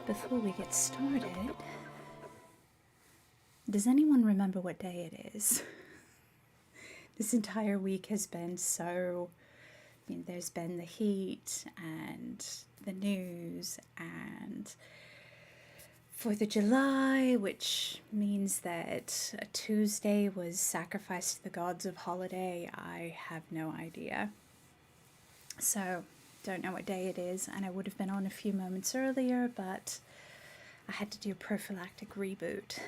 Before we get started, does anyone remember what day it is? This entire week has been so, there's been the heat and the news and 4th of July, which means that a Tuesday was sacrificed to the gods of holiday. I have no idea. So, don't know what day it is, and I would have been on a few moments earlier, but I had to do a prophylactic reboot.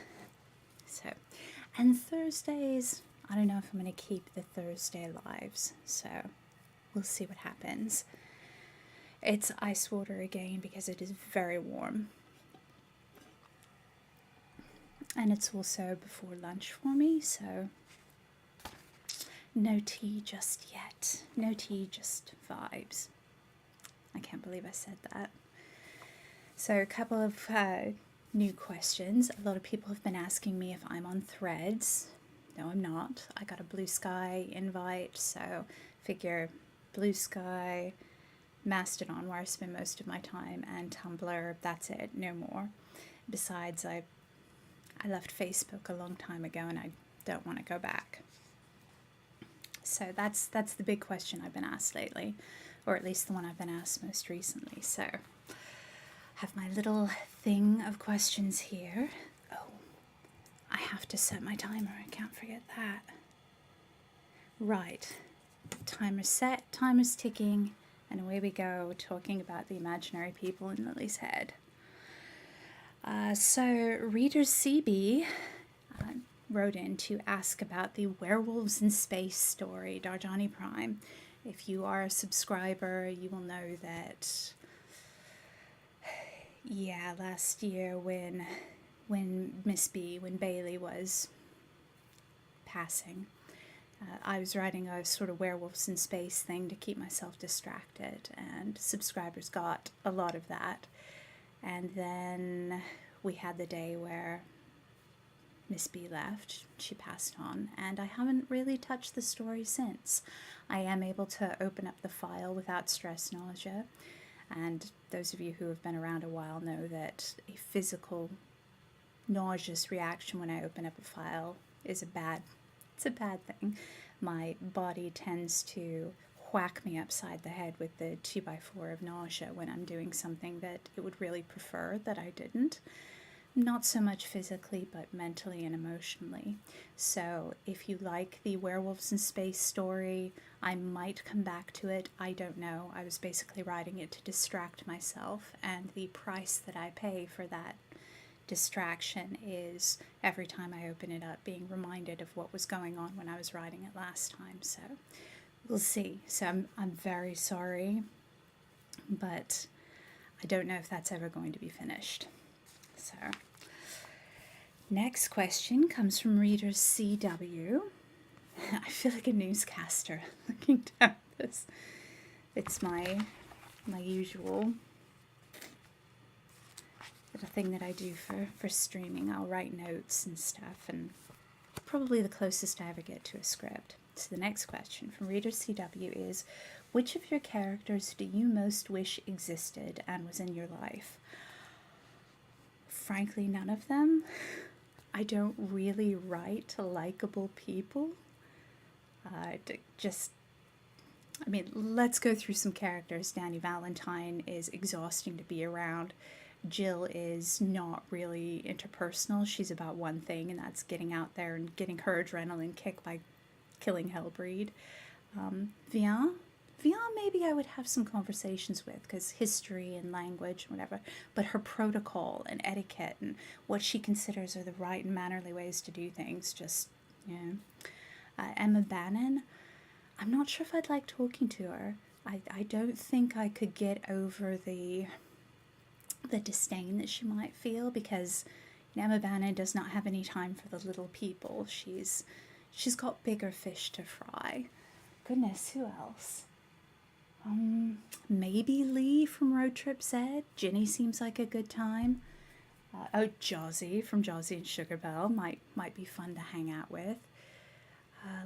So, and Thursdays, I don't know if I'm going to keep the Thursday lives, so we'll see what happens. It's ice water again because it is very warm. And it's also before lunch for me, so no tea just yet. No tea, just vibes. I can't believe I said that. So a couple of new questions. A lot of people have been asking me if I'm on Threads. No, I'm not. I got a Blue Sky invite, so figure Blue Sky, Mastodon, where I spend most of my time, and Tumblr. That's it, no more. Besides, I left Facebook a long time ago, and I don't want to go back. So that's the big question I've been asked lately, or at least the one I've been asked most recently. So I have my little thing of questions here. Oh, I have to set my timer. I can't forget that. Right. Timer's set, timer's ticking, and away we go, talking about the imaginary people in Lily's head. So reader CB wrote in to ask about the Werewolves in Space story, Darjani Prime. If you are a subscriber, you will know that, last year when Bailey was passing, I was writing a sort of Werewolves in Space thing to keep myself distracted, and subscribers got a lot of that. And then we had the day where Miss B left, she passed on, and I haven't really touched the story since. I am able to open up the file without stress nausea, and those of you who have been around a while know that a physical nauseous reaction when I open up a file is a bad thing. My body tends to whack me upside the head with the 2x4 of nausea when I'm doing something that it would really prefer that I didn't. Not so much physically, but mentally and emotionally. So if you like the Werewolves in Space story, I might come back to it. I don't know. I was basically writing it to distract myself, and the price that I pay for that distraction is every time I open it up being reminded of what was going on when I was writing it last time. So we'll see. So I'm very sorry, but I don't know if that's ever going to be finished. So, next question comes from reader CW. I feel like a newscaster looking down this. It's my usual little thing that I do for streaming. I'll write notes and stuff, and probably the closest I ever get to a script. So the next question from reader CW is, which of your characters do you most wish existed and was in your life? Frankly, none of them. I don't really write likable people. Let's go through some characters. Danny Valentine is exhausting to be around. Jill is not really interpersonal. She's about one thing, and that's getting out there and getting her adrenaline kick by killing Hellbreed. Vian maybe I would have some conversations with, because history and language, whatever, but her protocol and etiquette and what she considers are the right and mannerly ways to do things, just, Emma Bannon, I'm not sure if I'd like talking to her. I don't think I could get over the disdain that she might feel, because Emma Bannon does not have any time for the little people. She's got bigger fish to fry. Goodness, who else? Maybe Lee from Road Trip Z. Ginny seems like a good time. Josie from Josie and Sugar Belle might be fun to hang out with.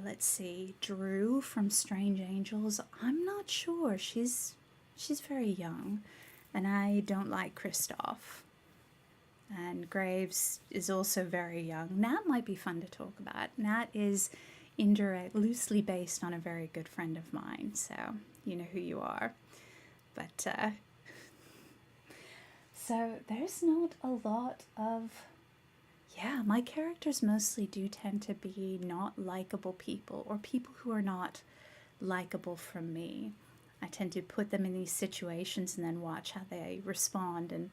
Let's see, Drew from Strange Angels. I'm not sure. She's very young, and I don't like Kristoff. And Graves is also very young. Nat might be fun to talk about. Nat is loosely based on a very good friend of mine, so you know who you are. But so there's not a lot of, yeah, my characters mostly do tend to be not likable people, or people who are not likable from me. I tend to put them in these situations and then watch how they respond. And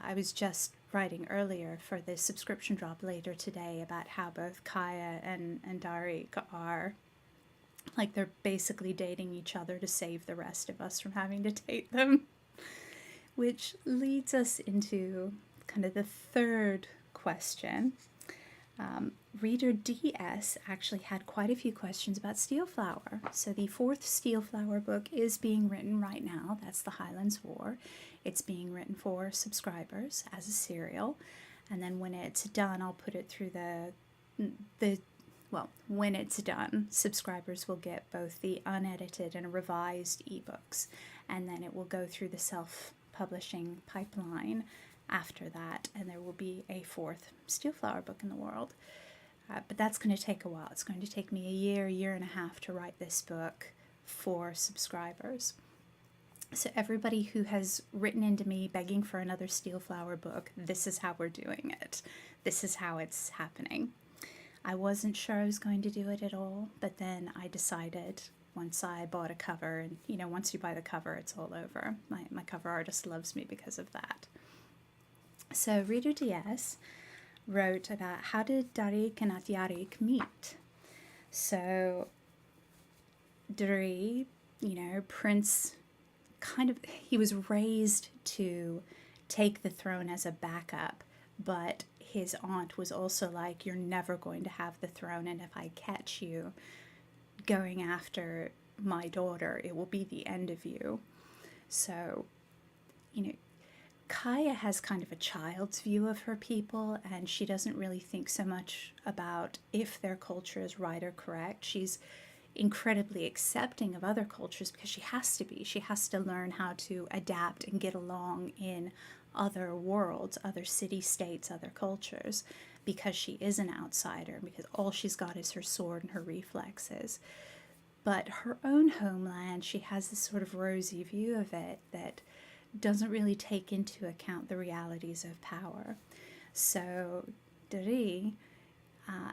I was just writing earlier for the subscription drop later today about how both Kaia and Darik are, like, they're basically dating each other to save the rest of us from having to date them. Which leads us into kind of the third question. Reader DS actually had quite a few questions about Steelflower. So the fourth Steelflower book is being written right now. That's the Highlands War. It's being written for subscribers as a serial. And then when it's done, I'll put it through when it's done, subscribers will get both the unedited and revised ebooks. And then it will go through the self-publishing pipeline after that, and there will be a fourth Steelflower book in the world. But that's going to take a while. It's going to take me a year and a half to write this book for subscribers. So everybody who has written into me begging for another Steelflower book, this is how we're doing it. This is how it's happening. I wasn't sure I was going to do it at all, but then I decided once I bought a cover, and you know, once you buy the cover, it's all over. My cover artist loves me because of that. So Reader DS wrote about how did Darik and Atyarik meet. So Dari, Prince, he was raised to take the throne as a backup, but his aunt was also like, you're never going to have the throne, and if I catch you going after my daughter, it will be the end of you. So, Kaia has kind of a child's view of her people, and she doesn't really think so much about if their culture is right or correct. She's incredibly accepting of other cultures because she has to be. She has to learn how to adapt and get along in other worlds, other city-states, other cultures, because she is an outsider, because all she's got is her sword and her reflexes. But her own homeland, she has this sort of rosy view of it that doesn't really take into account the realities of power. So Dari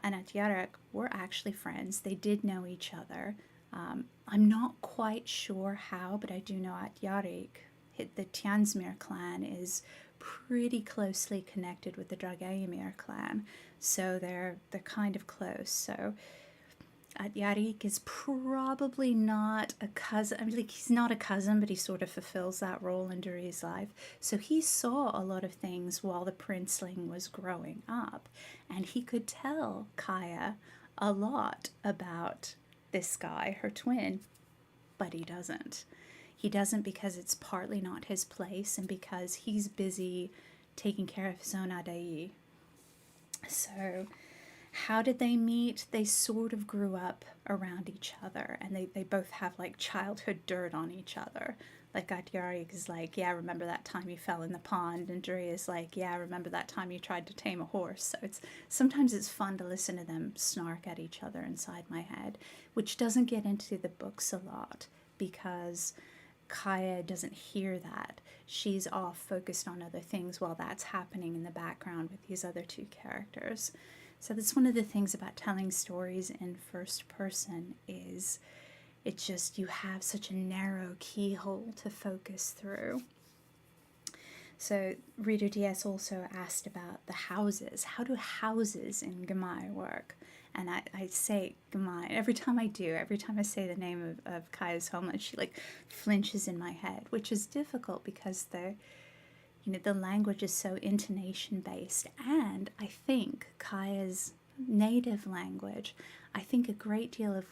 and Atyarik were actually friends. They did know each other. I'm not quite sure how, but I do know Atyarik, the Tiansmere clan, is pretty closely connected with the Dragaimir clan. So they're kind of close. So Atyarik is probably not a cousin. I mean, like, he's not a cousin, but he sort of fulfills that role in Duri's life. So he saw a lot of things while the princeling was growing up, and he could tell Kaia a lot about this guy, her twin, but he doesn't. He doesn't because it's partly not his place, and because he's busy taking care of his own Adai. So how did they meet? They sort of grew up around each other, and they both have like childhood dirt on each other. Like Atyarik is like, yeah, remember that time you fell in the pond, and Duri is like, yeah, remember that time you tried to tame a horse. So sometimes it's fun to listen to them snark at each other inside my head, which doesn't get into the books a lot because Kaia doesn't hear that. She's off focused on other things while that's happening in the background with these other two characters. So that's one of the things about telling stories in first person is it's just you have such a narrow keyhole to focus through. So Reader DS also asked about the houses. How do houses in Gamai work? And I say Gamai every time I say the name of Kaia's homeland, she like flinches in my head, which is difficult because the language is so intonation based, and I think Kaia's native language, I think a great deal of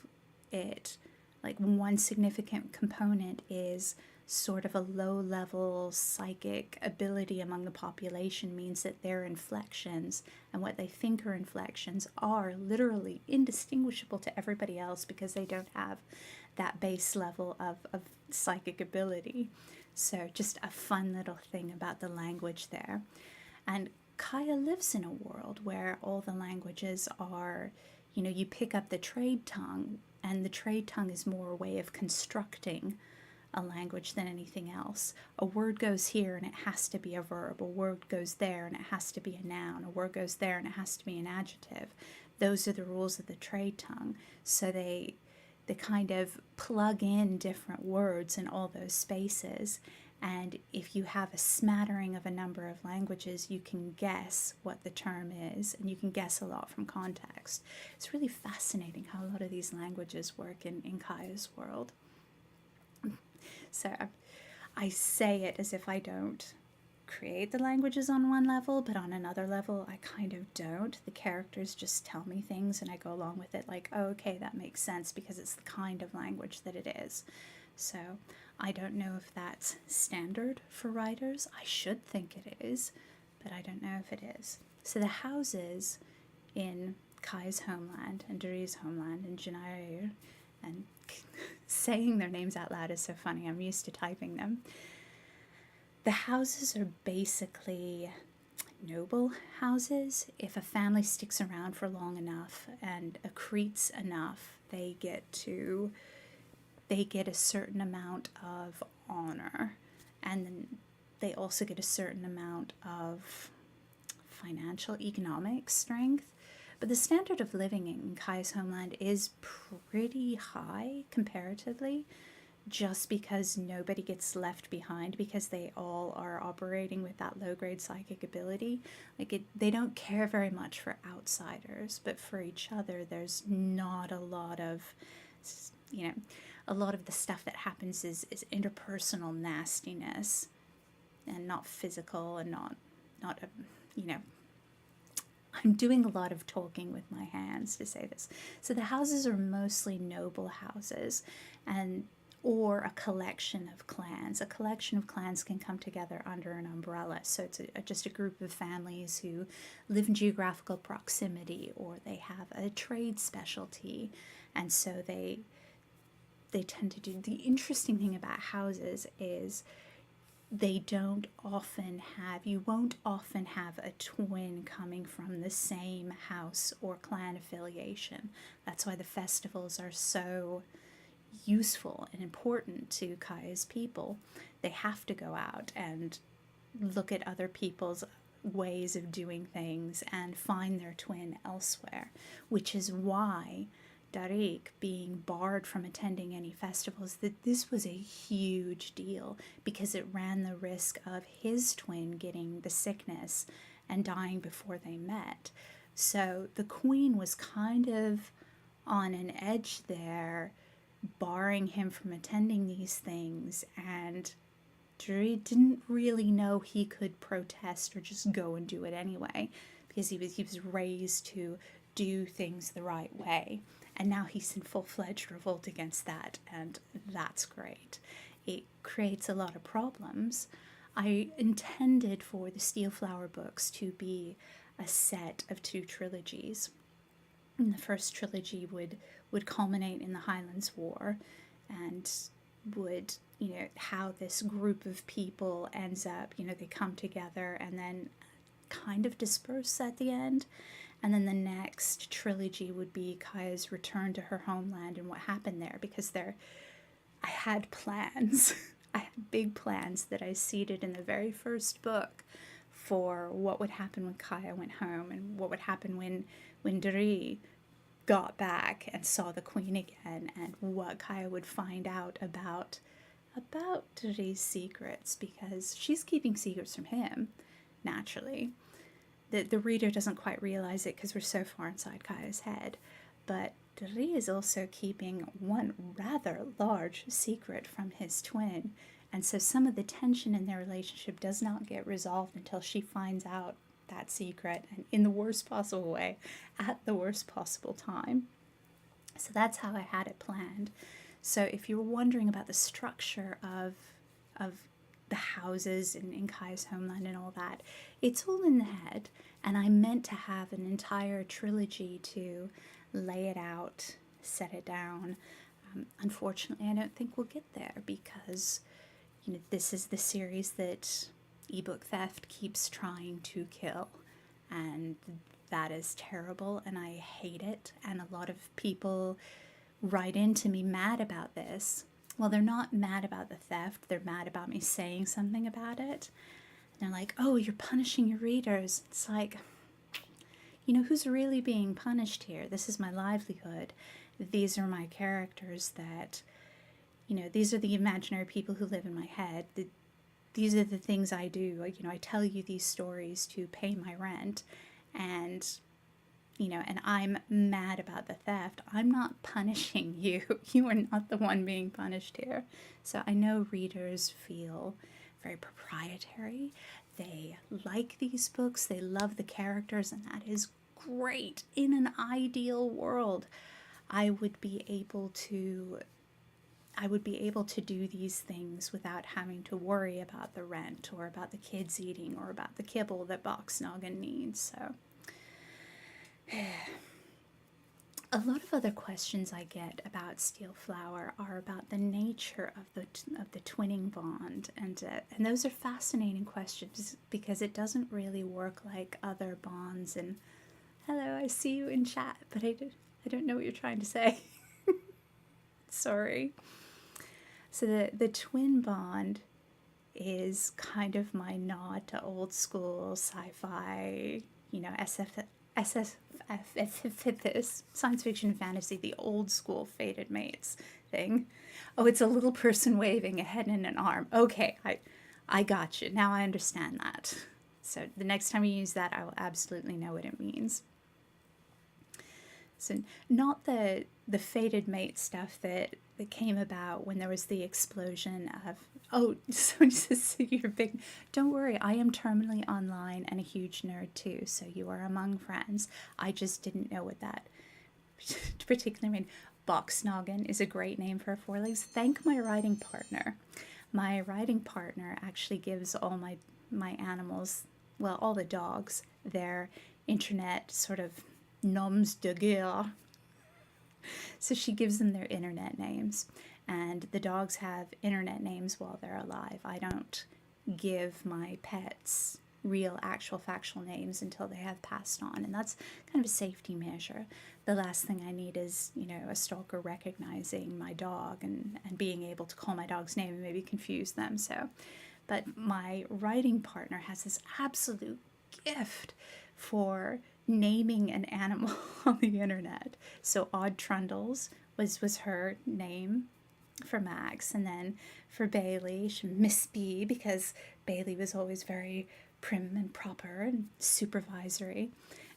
it, like one significant component is sort of a low-level psychic ability among the population means that their inflections and what they think are inflections are literally indistinguishable to everybody else because they don't have that base level of psychic ability. So just a fun little thing about the language there. And Kaia lives in a world where all the languages are, you pick up the trade tongue, and the trade tongue is more a way of constructing a language than anything else. A word goes here and it has to be a verb. A word goes there and it has to be a noun. A word goes there and it has to be an adjective. Those are the rules of the trade tongue. So they kind of plug in different words in all those spaces. And if you have a smattering of a number of languages, you can guess what the term is, and you can guess a lot from context. It's really fascinating how a lot of these languages work in Kaia's world. So I say it as if I don't create the languages on one level, but on another level I kind of don't. The characters just tell me things and I go along with it like, oh, okay, that makes sense because it's the kind of language that it is. So I don't know if that's standard for writers. I should think it is, but I don't know if it is. So the houses in Kai's homeland and Duri's homeland and Janair, and saying their names out loud is so funny. I'm used to typing them. The houses are basically noble houses. If a family sticks around for long enough and accretes enough, they get a certain amount of honor, and then they also get a certain amount of financial economic strength. But the standard of living in Kai's homeland is pretty high comparatively, just because nobody gets left behind, because they all are operating with that low-grade psychic ability. They don't care very much for outsiders, but for each other there's not a lot of, a lot of the stuff that happens is interpersonal nastiness and not physical and not I'm doing a lot of talking with my hands to say this. So the houses are mostly noble houses, or a collection of clans. A collection of clans can come together under an umbrella. So it's just a group of families who live in geographical proximity, or they have a trade specialty. And so they tend to do. The interesting thing about houses is you won't often have a twin coming from the same house or clan affiliation. That's why the festivals are so useful and important to Kaia's people. They have to go out and look at other people's ways of doing things and find their twin elsewhere, which is why Darik being barred from attending any festivals, that this was a huge deal, because it ran the risk of his twin getting the sickness and dying before they met. So the queen was kind of on an edge there, barring him from attending these things, and Darik didn't really know he could protest or just go and do it anyway, because he was raised to do things the right way. And now he's in full-fledged revolt against that, and that's great. It creates a lot of problems. I intended for the Steelflower books to be a set of 2 trilogies. And the first trilogy would culminate in the Highlands War, and would, how this group of people ends up, they come together and then kind of disperse at the end. And then the next trilogy would be Kaia's return to her homeland and what happened there, because I had plans. I had big plans that I seeded in the very first book for what would happen when Kaia went home, and what would happen when Duri got back and saw the queen again, and what Kaia would find out about Duri's secrets, because she's keeping secrets from him, naturally. The reader doesn't quite realize it because we're so far inside Kaia's head, but Duri is also keeping one rather large secret from his twin, and so some of the tension in their relationship does not get resolved until she finds out that secret, and in the worst possible way, at the worst possible time. So that's how I had it planned. So if you were wondering about the structure of of the houses in Kaia's homeland and all that. It's all in the head, and I meant to have an entire trilogy to lay it out, set it down. Unfortunately, I don't think we'll get there because, this is the series that ebook theft keeps trying to kill, and that is terrible, and I hate it. And a lot of people write into me mad about this. Well, they're not mad about the theft, they're mad about me saying something about it. And they're like, oh, you're punishing your readers. It's like, who's really being punished here? This is my livelihood. These are my characters that, these are the imaginary people who live in my head. These are the things I do. I tell you these stories to pay my rent, and and I'm mad about the theft. I'm not punishing you. You are not the one being punished here. So I know readers feel very proprietary. They like these books. They love the characters, and that is great. In an ideal world, I would be able to do these things without having to worry about the rent or about the kids eating or about the kibble that Box Noggin needs. So a lot of other questions I get about Steelflower are about the nature of the twinning bond, and those are fascinating questions because it doesn't really work like other bonds. And hello, I see you in chat, but I don't know what you're trying to say. Sorry. So the twin bond is kind of my nod to old school sci-fi, science fiction and fantasy, the old school fated mates thing. Oh, it's a little person waving a head and an arm. Okay, I got you. Now I understand that. So the next time you use that, I will absolutely know what it means. So not the fated mate stuff that came about when there was the explosion of, oh, so you're big. Don't worry, I am terminally online and a huge nerd too, so you are among friends. I just didn't know what that particularly mean. Box Noggin is a great name for a forelegs. Thank my writing partner. My writing partner actually gives all my animals, well, all the dogs, their internet sort of noms de guerre. So she gives them their internet names, and the dogs have internet names while they're alive. I don't give my pets real, actual, factual names until they have passed on, and that's kind of a safety measure. The last thing I need is, a stalker recognizing my dog and being able to call my dog's name and maybe confuse them. So, but my writing partner has this absolute gift for naming an animal on the internet. So Odd Trundles was her name for Max, and then for Bailey, Miss B, because Bailey was always very prim and proper and supervisory.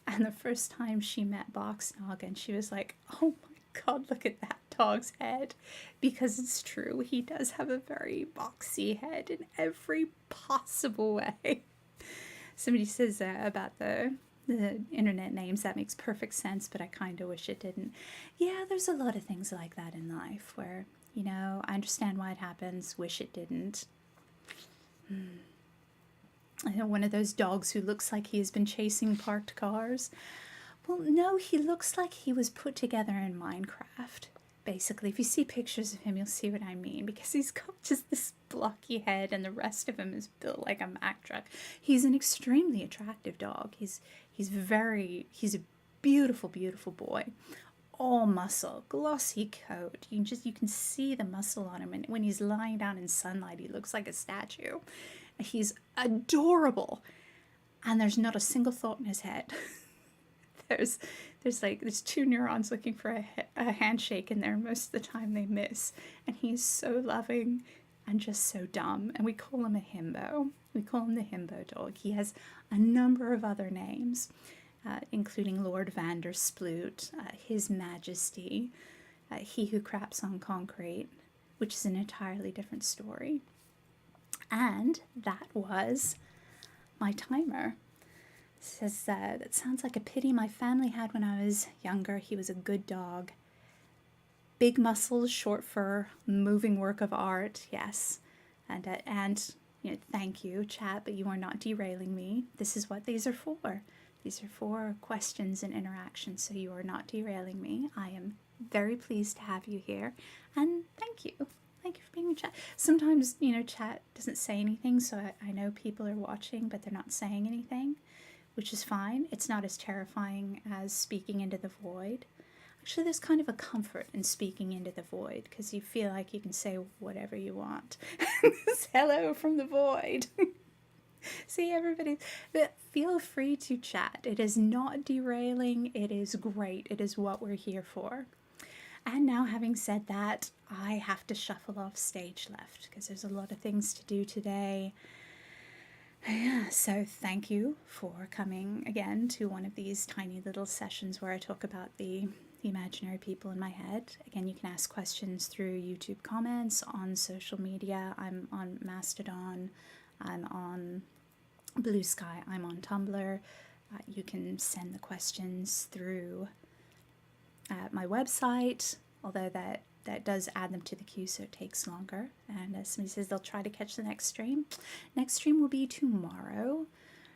And the first time she met Box Noggin, she was like, oh my god, look at that dog's head. Because it's true, he does have a very boxy head in every possible way. Somebody says about the internet names, that makes perfect sense, but I kind of wish it didn't. Yeah, there's a lot of things like that in life where, I understand why it happens, wish it didn't. I know one of those dogs who looks like he has been chasing parked cars. Well, no, he looks like he was put together in Minecraft. Basically, if you see pictures of him, you'll see what I mean, because he's got just this blocky head and the rest of him is built like a Mack truck. He's an extremely attractive dog. He's a beautiful, beautiful boy. All muscle, glossy coat. You can see the muscle on him, and when he's lying down in sunlight, he looks like a statue. He's adorable, and there's not a single thought in his head. There's two neurons looking for a handshake in there. Most of the time they miss, and he's so loving and just so dumb, and we call him a himbo. We call him the himbo dog. He has a number of other names, including Lord Vandersplute, His Majesty, He Who Craps on Concrete, which is an entirely different story. And that was my timer. It says, that sounds like a pity my family had when I was younger. He was a good dog. Big muscles, short fur, moving work of art, yes. And thank you, chat, but you are not derailing me. This is what these are for. These are for questions and interactions, so you are not derailing me. I am very pleased to have you here, and thank you. Thank you for being in chat. Sometimes, chat doesn't say anything, so I know people are watching, but they're not saying anything, which is fine. It's not as terrifying as speaking into the void. Actually, there's kind of a comfort in speaking into the void, because you feel like you can say whatever you want. Hello from the void. See, everybody, but feel free to chat. It is not derailing. It is great. It is what we're here for. And now, having said that, I have to shuffle off stage left because there's a lot of things to do today. Yeah, so thank you for coming again to one of these tiny little sessions where I talk about the imaginary people in my head. Again, you can ask questions through YouTube comments, on social media. I'm on Mastodon, I'm on Blue Sky, I'm on Tumblr. You can send the questions through my website, although that does add them to the queue, so it takes longer. And somebody says they'll try to catch the next stream. Next stream will be tomorrow,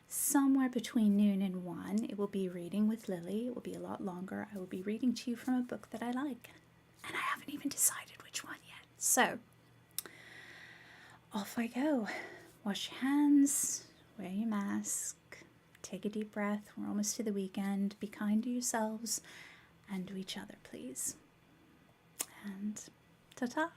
somewhere between noon and 1. It will be Reading with Lily. It will be a lot longer. I will be reading to you from a book that I like, and I haven't even decided which one yet. So, off I go. Wash your hands, wear your mask, take a deep breath. We're almost to the weekend. Be kind to yourselves and to each other, please. And ta-ta.